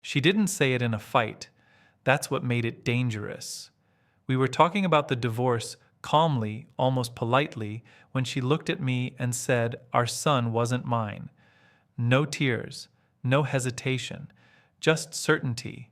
She didn't say it in a fight. That's what made it dangerous. We were talking about the divorce calmly, almost politely, when she looked at me and said, "Our son wasn't mine." No tears, no hesitation, just certainty.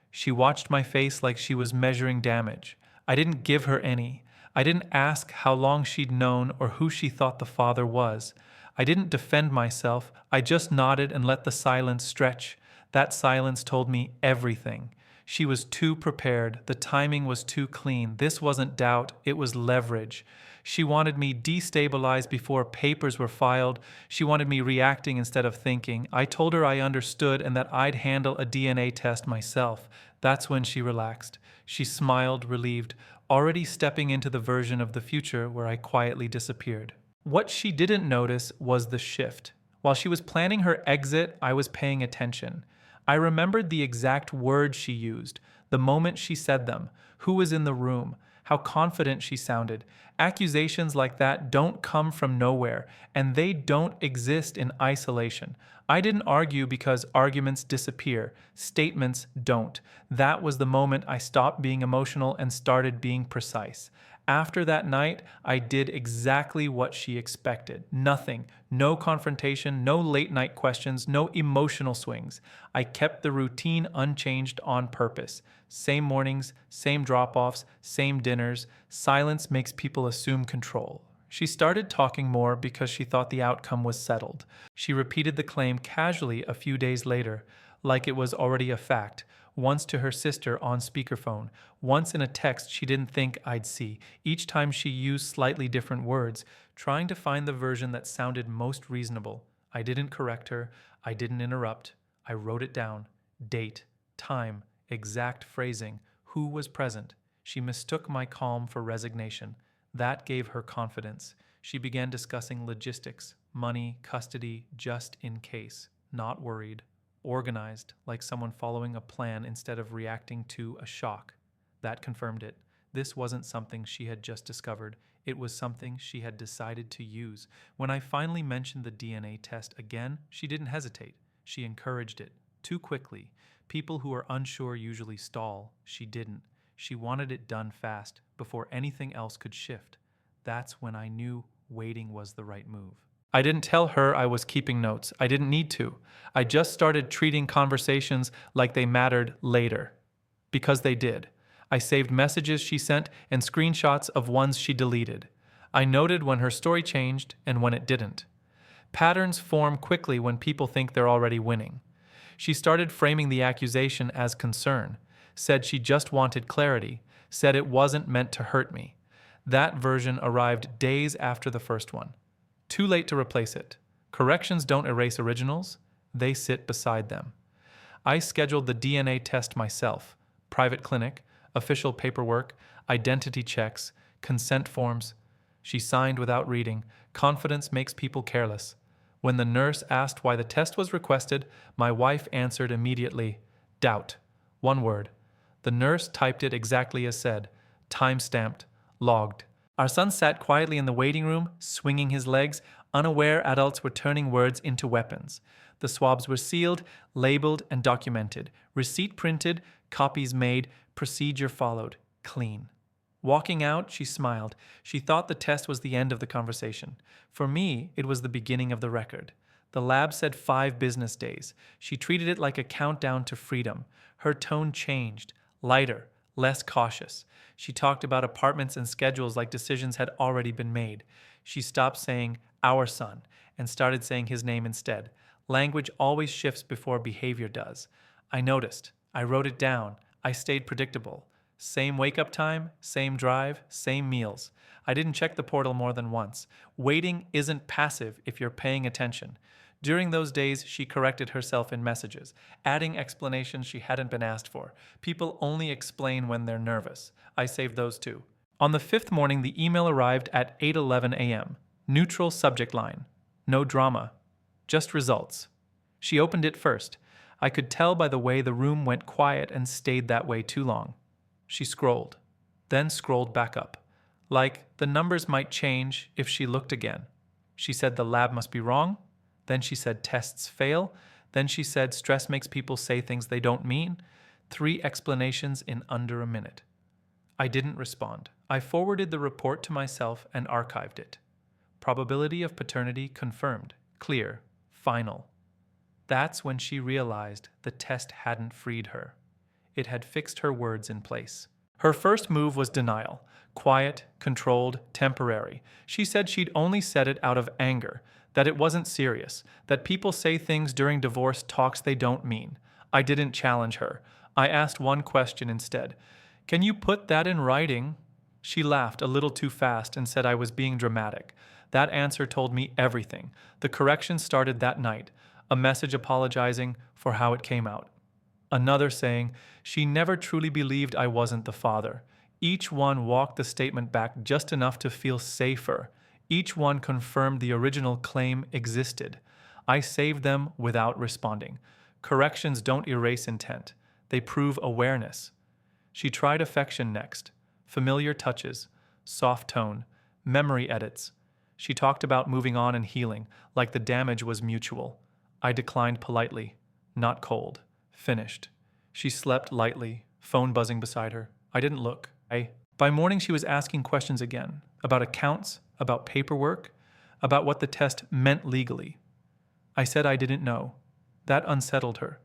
She watched my face like she was measuring damage. I didn't give her any. I didn't ask how long she'd known or who she thought the father was. I didn't defend myself. I just nodded and let the silence stretch. That silence told me everything. She was too prepared. The timing was too clean. This wasn't doubt, it was leverage. She wanted me destabilized before papers were filed. She wanted me reacting instead of thinking. I told her I understood and that I'd handle a DNA test myself. That's when she relaxed. She smiled, relieved, already stepping into the version of the future where I quietly disappeared. What she didn't notice was the shift. While she was planning her exit, I was paying attention. I remembered the exact words she used, the moment she said them, who was in the room, how confident she sounded. Accusations like that don't come from nowhere, and they don't exist in isolation. I didn't argue because arguments disappear. Statements don't. That was the moment I stopped being emotional and started being precise. After that night, I did exactly what she expected. Nothing. No confrontation, no late night questions, no emotional swings. I kept the routine unchanged on purpose. Same mornings, same drop-offs, same dinners. Silence makes people assume control. She started talking more because she thought the outcome was settled. She repeated the claim casually a few days later, like it was already a fact. Once to her sister on speakerphone, once in a text she didn't think I'd see. Each time she used slightly different words, trying to find the version that sounded most reasonable. I didn't correct her. I didn't interrupt. I wrote it down. Date, time, exact phrasing, who was present. She mistook my calm for resignation. That gave her confidence. She began discussing logistics, money, custody, just in case. Not worried. Organized, like someone following a plan instead of reacting to a shock. That confirmed it. This wasn't something she had just discovered. It was something she had decided to use. When I finally mentioned the DNA test again, she didn't hesitate. She encouraged it. Too quickly. People who are unsure usually stall. She didn't. She wanted it done fast, before anything else could shift. That's when I knew waiting was the right move. I didn't tell her I was keeping notes. I didn't need to. I just started treating conversations like they mattered later. Because they did. I saved messages she sent and screenshots of ones she deleted. I noted when her story changed and when it didn't. Patterns form quickly when people think they're already winning. She started framing the accusation as concern, said she just wanted clarity, said it wasn't meant to hurt me. That version arrived days after the first one. Too late to replace it. Corrections don't erase originals, they sit beside them. I scheduled the DNA test myself. Private clinic, official paperwork, identity checks, consent forms. She signed without reading. Confidence makes people careless. When the nurse asked why the test was requested, my wife answered immediately, doubt. One word. The nurse typed it exactly as said, time-stamped, logged. Our son sat quietly in the waiting room, swinging his legs. Unaware adults were turning words into weapons. The swabs were sealed, labeled, and documented. Receipt printed, copies made, procedure followed. Clean. Walking out, she smiled. She thought the test was the end of the conversation. For me, it was the beginning of the record. The lab said 5 business days. She treated it like a countdown to freedom. Her tone changed. Lighter, less cautious. She talked about apartments and schedules like decisions had already been made. She stopped saying, our son, and started saying his name instead. Language always shifts before behavior does. I noticed. I wrote it down. I stayed predictable. Same wake-up time, same drive, same meals. I didn't check the portal more than once. Waiting isn't passive if you're paying attention. During those days, she corrected herself in messages, adding explanations she hadn't been asked for. People only explain when they're nervous. I saved those too. On the 5th morning, the email arrived at 8:11 a.m. Neutral subject line. No drama. Just results. She opened it first. I could tell by the way the room went quiet and stayed that way too long. She scrolled, then scrolled back up. Like the numbers might change if she looked again. She said the lab must be wrong. Then she said tests fail. Then she said stress makes people say things they don't mean. 3 explanations in under a minute. I didn't respond. I forwarded the report to myself and archived it. Probability of paternity confirmed. Clear. Final. That's when she realized the test hadn't freed her. It had fixed her words in place. Her first move was denial. Quiet, controlled, temporary. She said she'd only said it out of anger, that it wasn't serious, that people say things during divorce talks they don't mean. I didn't challenge her. I asked one question instead. Can you put that in writing? She laughed a little too fast and said I was being dramatic. That answer told me everything. The correction started that night. A message apologizing for how it came out. Another saying, she never truly believed I wasn't the father. Each one walked the statement back just enough to feel safer. Each one confirmed the original claim existed. I saved them without responding. Corrections don't erase intent. They prove awareness. She tried affection next. Familiar touches, soft tone, memory edits. She talked about moving on and healing, like the damage was mutual. I declined politely, not cold. Finished. She slept lightly, phone buzzing beside her. I didn't look. By morning she was asking questions again, about accounts, about paperwork, about what the test meant legally. I said I didn't know. That unsettled her.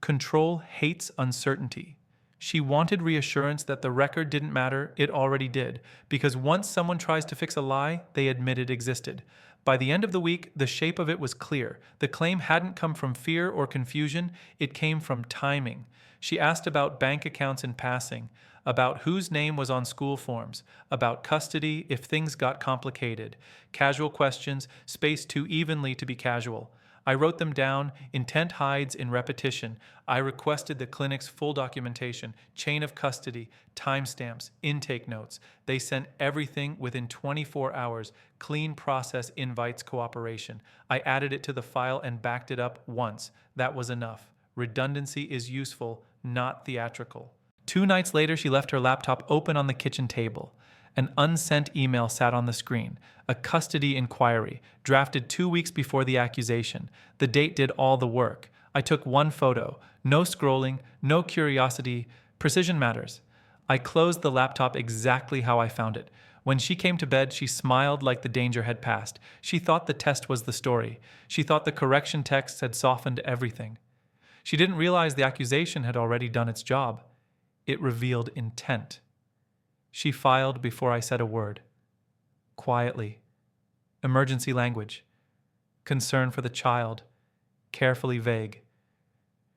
Control hates uncertainty. She wanted reassurance that the record didn't matter, it already did, because once someone tries to fix a lie, they admit it existed. By the end of the week, the shape of it was clear. The claim hadn't come from fear or confusion, it came from timing. She asked about bank accounts in passing, about whose name was on school forms, about custody if things got complicated, casual questions, spaced too evenly to be casual. I wrote them down, intent hides in repetition. I requested the clinic's full documentation, chain of custody, timestamps, intake notes. They sent everything within 24 hours. Clean process invites cooperation. I added it to the file and backed it up once. That was enough. Redundancy is useful, not theatrical. 2 nights later, she left her laptop open on the kitchen table. An unsent email sat on the screen, a custody inquiry, drafted 2 weeks before the accusation. The date did all the work. I took one photo. No scrolling, no curiosity. Precision matters. I closed the laptop exactly how I found it. When she came to bed, she smiled like the danger had passed. She thought the test was the story. She thought the correction text had softened everything. She didn't realize the accusation had already done its job. It revealed intent. She filed before I said a word. Quietly. Emergency language. Concern for the child. Carefully vague.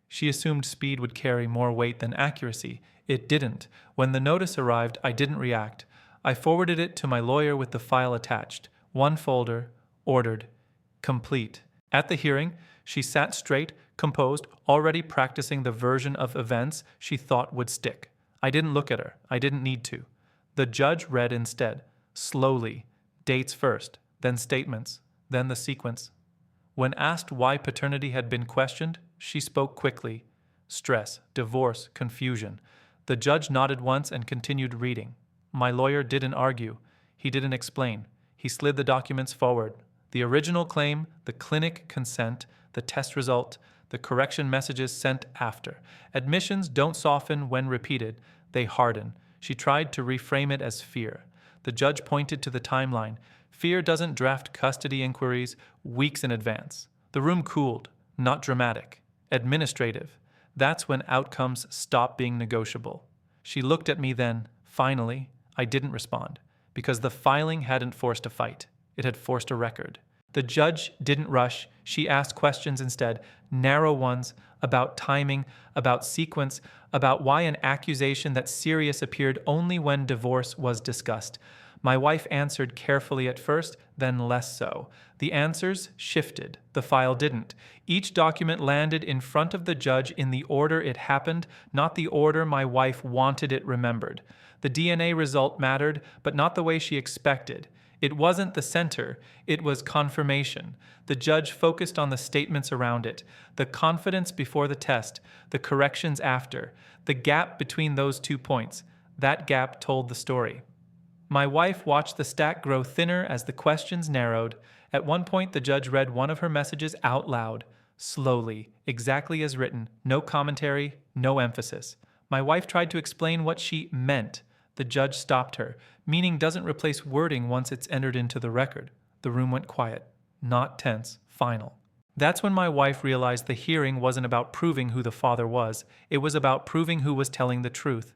She assumed speed would carry more weight than accuracy. It didn't. When the notice arrived, I didn't react. I forwarded it to my lawyer with the file attached. One folder, ordered, complete. At the hearing, she sat straight, composed, already practicing the version of events she thought would stick. I didn't look at her. I didn't need to. The judge read instead, slowly, dates first, then statements, then the sequence. When asked why paternity had been questioned, she spoke quickly. Stress, divorce, confusion. The judge nodded once and continued reading. My lawyer didn't argue. He didn't explain. He slid the documents forward. The original claim, the clinic consent, the test result, the correction messages sent after. Admissions don't soften when repeated, they harden. She tried to reframe it as fear. The judge pointed to the timeline. Fear doesn't draft custody inquiries weeks in advance. The room cooled, not dramatic, administrative. That's when outcomes stop being negotiable. She looked at me then, finally. I didn't respond, because the filing hadn't forced a fight. It had forced a record. The judge didn't rush. She asked questions instead, narrow ones, about timing, about sequence, about why an accusation that's serious appeared only when divorce was discussed. My wife answered carefully at first, then less so. The answers shifted. The file didn't. Each document landed in front of the judge in the order it happened, not the order my wife wanted it remembered. The DNA result mattered, but not the way she expected. It wasn't the center, it was confirmation. The judge focused on the statements around it, the confidence before the test, the corrections after, the gap between those 2 points. That gap told the story. My wife watched the stack grow thinner as the questions narrowed. At one point, the judge read one of her messages out loud, Slowly, exactly as written, no commentary, no emphasis. My wife tried to explain what she meant. The judge stopped her. Meaning doesn't replace wording once it's entered into the record. The room went quiet. Not tense, final. That's when my wife realized the hearing wasn't about proving who the father was, it was about proving who was telling the truth.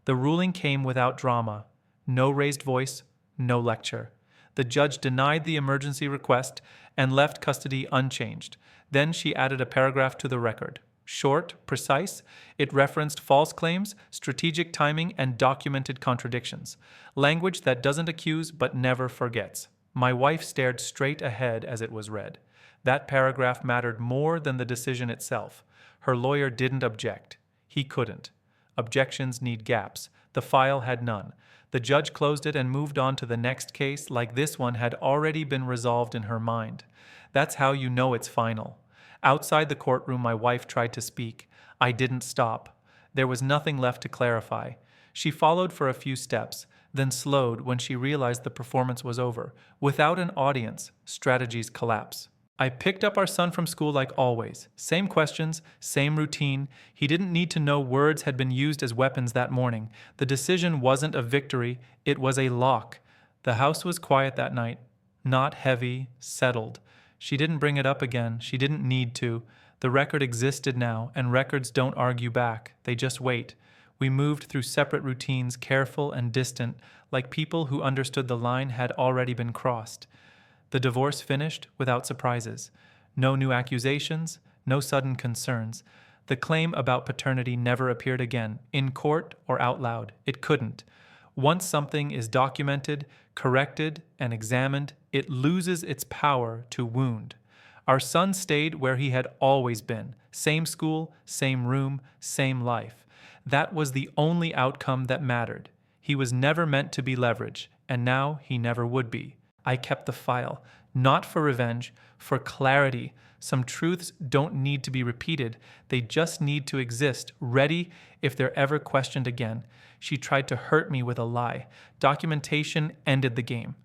The ruling came without drama. No raised voice, no lecture. The judge denied the emergency request and left custody unchanged. Then she added a paragraph to the record. Short, precise, it referenced false claims, strategic timing, and documented contradictions. Language that doesn't accuse but never forgets. My wife stared straight ahead as it was read. That paragraph mattered more than the decision itself. Her lawyer didn't object. He couldn't. Objections need gaps. The file had none. The judge closed it and moved on to the next case like this one had already been resolved in her mind. That's how you know it's final. Outside the courtroom, my wife tried to speak. I didn't stop. There was nothing left to clarify. She followed for a few steps, then slowed when she realized the performance was over. Without an audience, strategies collapse. I picked up our son from school like always. Same questions, same routine. He didn't need to know words had been used as weapons that morning. The decision wasn't a victory, it was a lock. The house was quiet that night. Not heavy, settled. She didn't bring it up again. She didn't need to. The record existed now, and records don't argue back. They just wait. We moved through separate routines, careful and distant, like people who understood the line had already been crossed. The divorce finished without surprises. No new accusations, no sudden concerns. The claim about paternity never appeared again, in court or out loud. It couldn't. Once something is documented, corrected, and examined, it loses its power to wound. Our son stayed where he had always been. Same school, same room, same life. That was the only outcome that mattered. He was never meant to be leverage, and now he never would be. I kept the file, not for revenge, for clarity. Some truths don't need to be repeated. They just need to exist, ready if they're ever questioned again. She tried to hurt me with a lie. Documentation ended the game.